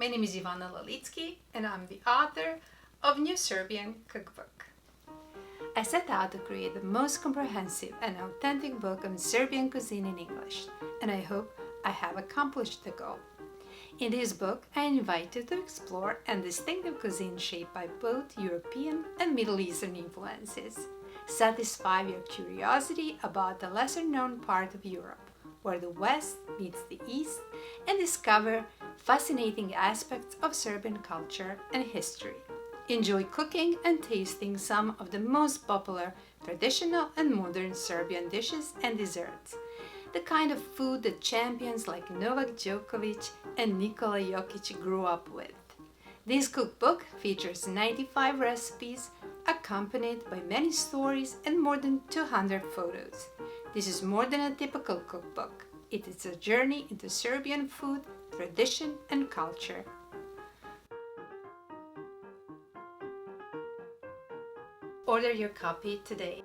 My name is Ivana Lalitsky and I'm the author of New Serbian Cookbook. I set out to create the most comprehensive and authentic book on Serbian cuisine in English, and I hope I have accomplished the goal. In this book, I invite you to explore a distinctive cuisine shaped by both European and Middle Eastern influences. Satisfy your curiosity about the lesser-known part of Europe, where the West meets the East, and discover fascinating aspects of Serbian culture and history. Enjoy cooking and tasting some of the most popular traditional and modern Serbian dishes and desserts, the kind of food that champions like Novak Djokovic and Nikola Jokic grew up with. This cookbook features 95 recipes accompanied by many stories and more than 200 photos. This is more than a typical cookbook. It is a journey into Serbian food, tradition, and culture. Order your copy today.